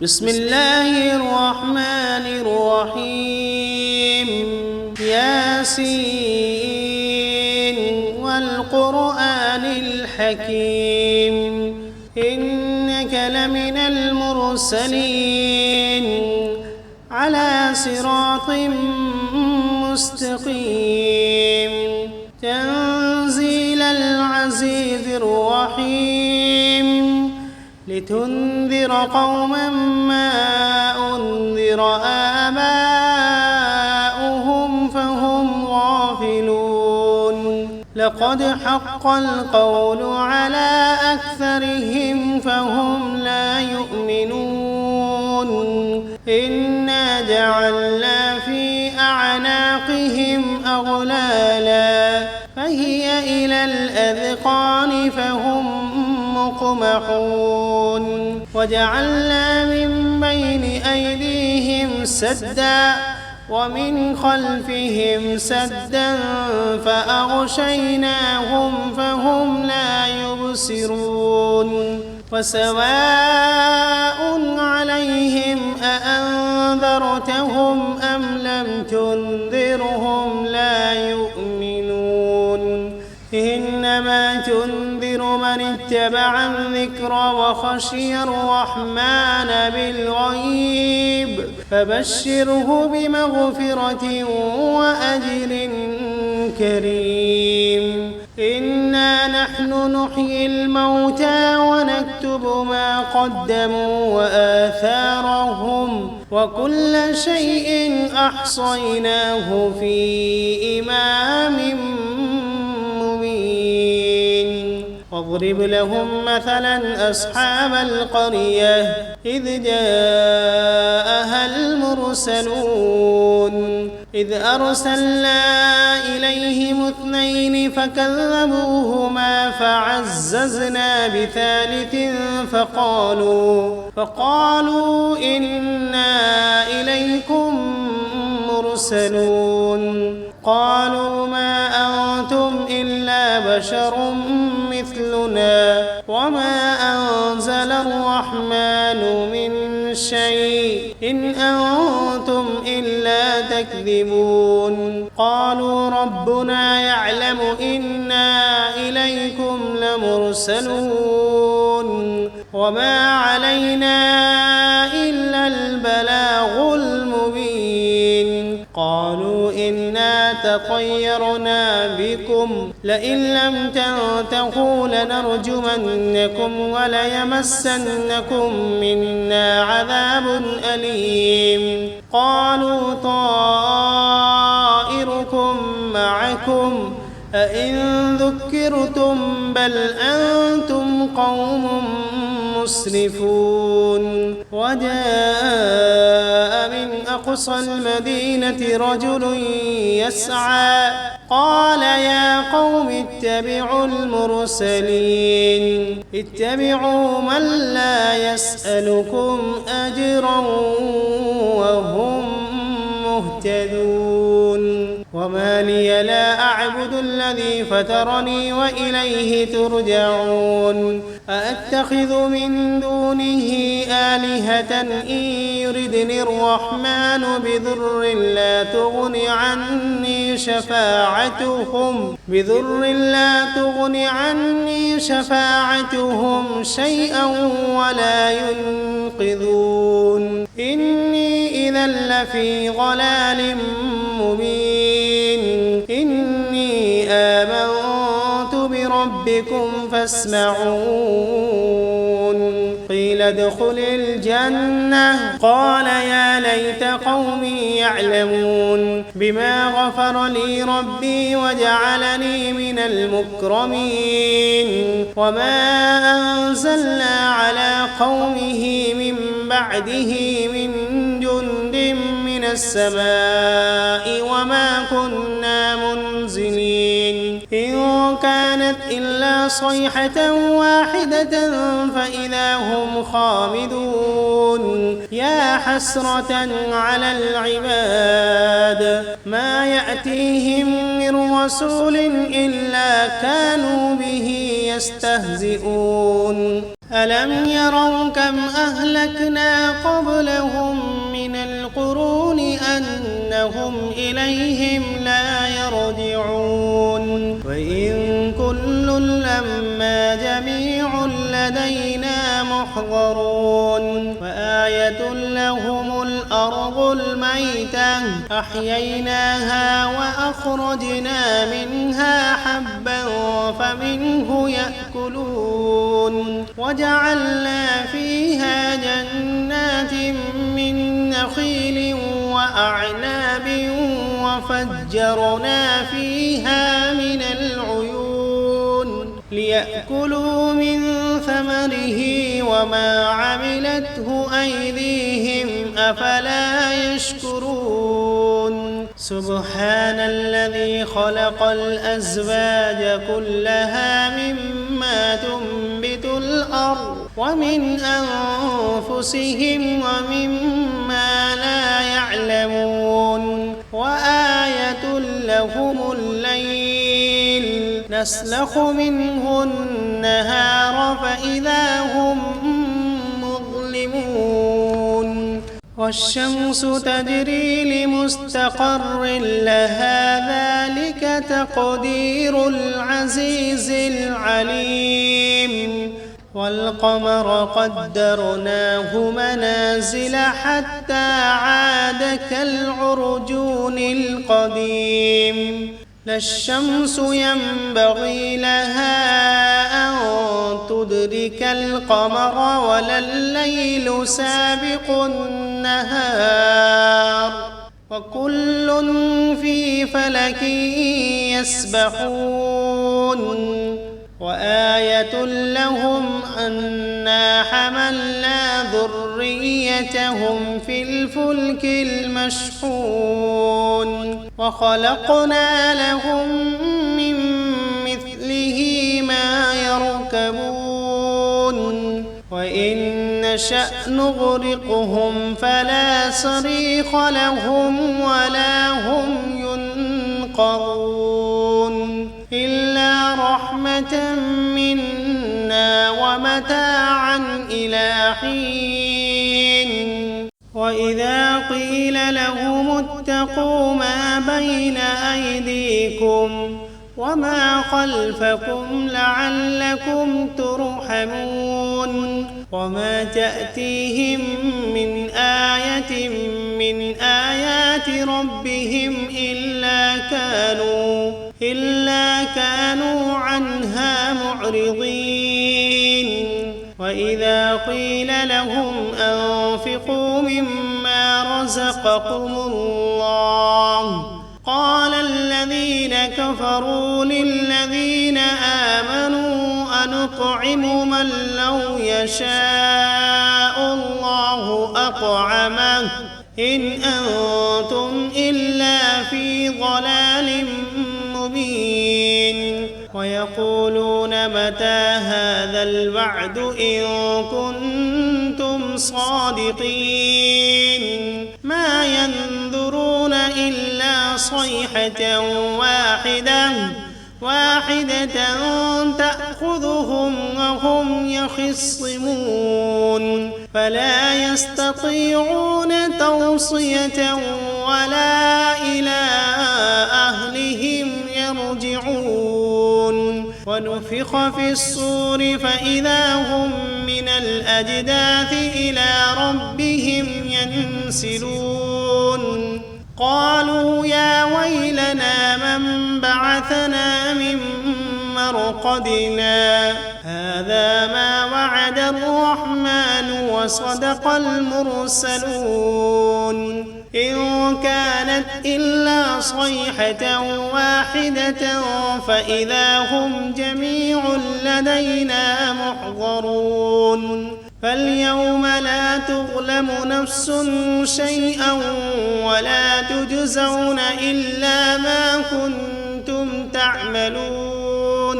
بسم الله الرحمن الرحيم ياسين والقرآن الحكيم إنك لمن المرسلين على صراط مستقيم تنزيل العزيز الرحيم لتنذر قوما ما أنذر آباؤهم فهم غافلون لقد حق القول على أكثرهم فهم لا يؤمنون إنا جعلنا في أعناقهم أغلالا فهي إلى الأذقان فهم مقمحون وجعلنا من بين أيديهم سدا ومن خلفهم سدا فأغشيناهم فهم لا يبصرون وسواء عليهم أأنذرتهم أم لم تنذرهم لا يؤمنون إنما تنذر من اتبع الذكر وخشي الرحمن بالغيب فبشره بمغفرة وأجر كريم إنا نحن نحيي الموتى ونكتب ما قدموا وآثارهم وكل شيء أحصيناه في إمام واضرب لهم مثلا أصحاب القرية إذ جاءها المرسلون إذ أرسلنا إليهم 2 فكذبوهما فعززنا بثالث فقالوا إنا إليكم مرسلون قالوا ما أنتم إلا بشر مثلنا وما أنزل الرحمن من شيء إن أنتم إلا تكذبون قالوا ربنا يعلم إنا إليكم لمرسلون وما علينا إلا البلاغ المبين قالوا إنا تطيرنا بكم لئن لم تنتهوا لنرجمنكم وليمسنكم منا عذاب أليم قالوا طائركم معكم أئن ذكرتم بل أنتم قوم مسرفون وجاء من أقصى المدينة رجل يسعى قال يا قوم اتبعوا المرسلين اتبعوا من لا يسألكم أجرا وهم مهتدون وما لي لا أعبد الذي فطرني وإليه ترجعون أأتخذ من دونه آلهة إن يردني الرحمن بضر لا تغن عني شفاعتهم شيئا ولا ينقذون إني إذا لفي ضلال مبين إني آمنت بربكم فاسمعون قيل ادخل الجنة قال يا ليت قومي يعلمون بما غفر لي ربي وجعلني من المكرمين وما أنزلنا على قومه من بعده من جند من السماء وما كنا منزلين إن كانت إلا صيحة واحدة فإذا هم خامدون يا حسرة على العباد ما يأتيهم من رسول إلا كانوا به يستهزئون ألم يروا كم أهلكنا قبلهم من القرون أنهم إليهم لا يرجعون وإن كل لما جميع لدينا محضرون وآية لهم الأرض الميتة أحييناها وأخرجنا منها حبا فمنه يأكلون وجعلنا فيها جنات من نخيل وأعناب وفجرنا فيها من العيون ليأكلوا من ثمره وما عملته أيديهم أفلا يشكرون سبحان الذي خلق الأزواج كلها مما تنبت الأرض ومن أنفسهم ومما لا يعلمون وآية لهم الليل نسلخ منه النهار فإذا هم مظلمون والشمس تجري لمستقر لها ذلك تقدير العزيز العليم والقمر قدرناه منازل حتى عاد كالعرجون القديم لا الشمس ينبغي لها أن تدرك القمر ولا الليل سابق النهار وكل في فلك يسبحون وآية لهم أنا حملنا ذريتهم في الفلك المشحون وخلقنا لهم من مثله ما يركبون وإن نشأ نغرقهم فلا صريخ لهم ولا هم ينقذون إلا رحمة منا ومتاعا إلى حين وإذا قيل لهم اتقوا ما بين أيديكم وما خلفكم لعلكم ترحمون وما تأتيهم من آية من آيات ربهم إلا كانوا عنها معرضين وإذا قيل لهم أنفقوا مما رزقكم الله قال الذين كفروا للذين آمنوا أنطعم من لو يشاء الله أطعمه إن أنتم إلا في ضلال مبين ويقولون متى هذا الوعد إن كنتم صادقين ما ينظرون إلا صيحة واحدة تأخذهم وهم يخصمون فلا يستطيعون توصية ولا إلى أهلهم يرجعون ونفخ في الصور فإذا هم من الأجداث إلى ربهم ينسلون قالوا يا ويلنا من بعثنا من مرقدنا هذا ما وعد الرحمن وصدق المرسلون إن كانت إلا صيحة واحدة فإذا هم جميع لدينا محضرون فاليوم لا تظلم نفس شيئا ولا تجزون إلا ما كنتم تعملون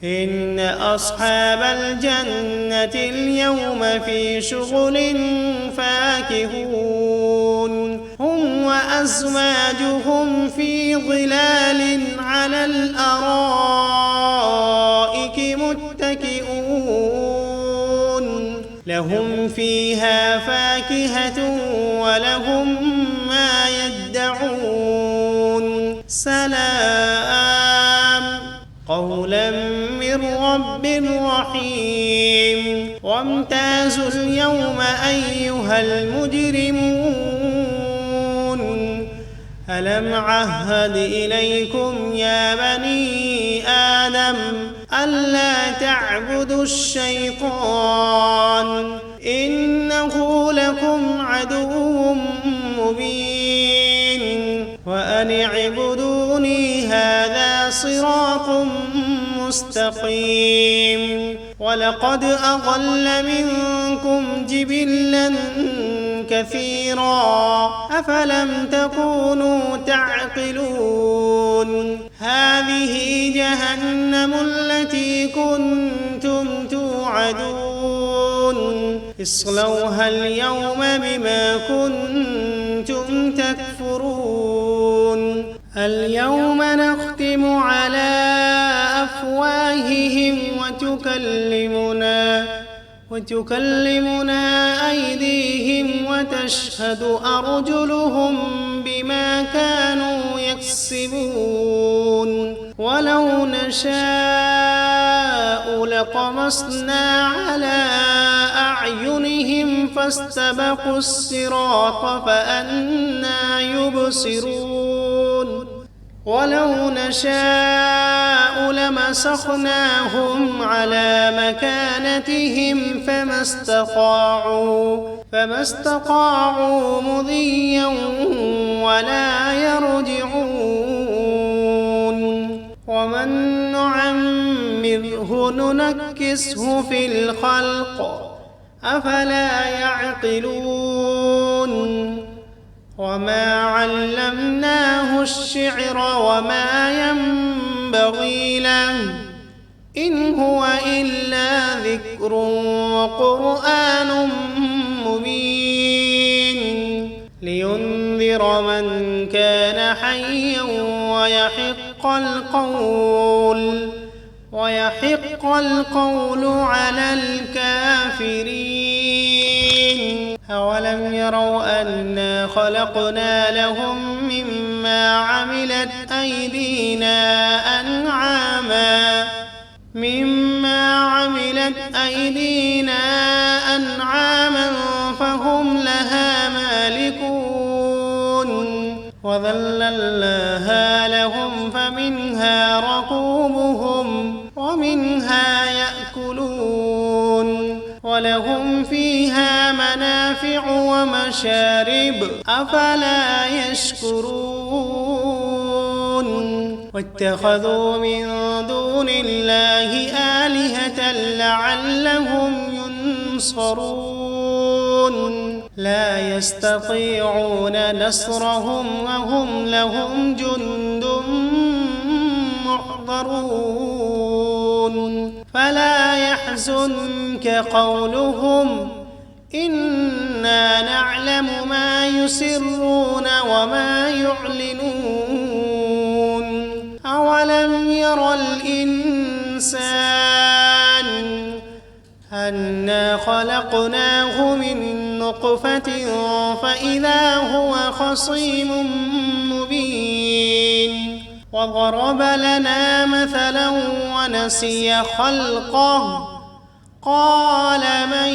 إن أصحاب الجنة اليوم في شغل فاكهون هم وأزواجهم في ظلال على الأرائك متكئون فيها فاكهة ولهم ما يدعون سلام قولا من رب رحيم وامتازوا اليوم أيها المجرمون ألم عهد إليكم يا بني آدم ألا تعبدوا الشيطان إنه لكم عدو مبين وأن اعبدوني هذا صراط مستقيم ولقد أضل منكم جبلا كثيرا أفلم تكونوا تعقلون هذه جهنم التي كنتم توعدون اصلوها اليوم بما كنتم تكفرون اليوم نختم على أفواههم وتكلمنا أيديهم وتشهد أرجلهم بما كانوا يكسبون ولو نشاء لطمسنا على أعينهم فاستبقوا الصراط فأنى يبصرون ولو نشاء لمسخناهم على مكانتهم فما استطاعوا مضيا ولا يرجعون ومن نعمره ننكسه في الخلق أفلا يعقلون وما علمناه الشعر وما ينبغي له إن هو إلا ذكر وقرآن مبين لينذر من كان حيا ويحق القول على الكافرين أولم يروا أنا خلقنا لهم مما عملت أيدينا أنعاما فهم لها مالكون وذللناها لهم فمنها ركوبهم ومنها يأكلون ولهم فيها منافع ومشارب أفلا يشكرون واتخذوا من دون الله آلهة لعلهم ينصرون لا يستطيعون نصرهم وهم لهم جند محضرون فلا يحزنك قولهم إنا نعلم ما يسرون وما يعلنون أولم ير الإنسان أنا خلقناه من نطفة فإذا هو خصيم مبين وضرب لنا مثلا ونسي خلقه قال من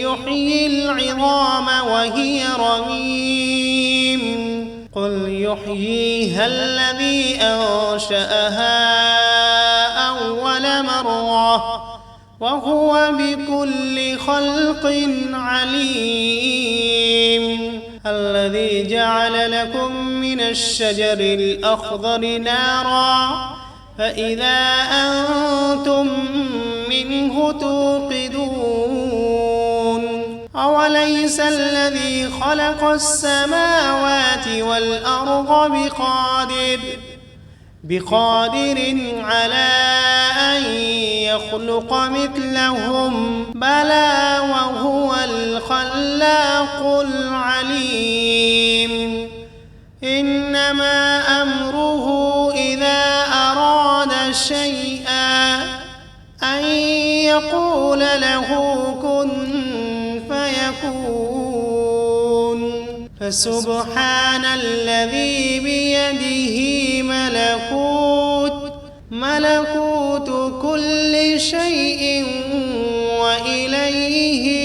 يحيي العظام وهي رميم قل يحييها الذي أنشأها أول مرة وهو بكل خلق عليم الذي جعل لكم من الشجر الأخضر نارا فإذا أنتم منه توقدون أوليس الذي خلق السماوات والأرض بقادر على أن يخلق مثلهم بلى وهو الخلاق العليم إنما أمره إذا أراد شيئا أن يقول له كن فسبحان الذي بيده ملكوت كل شيء وإليه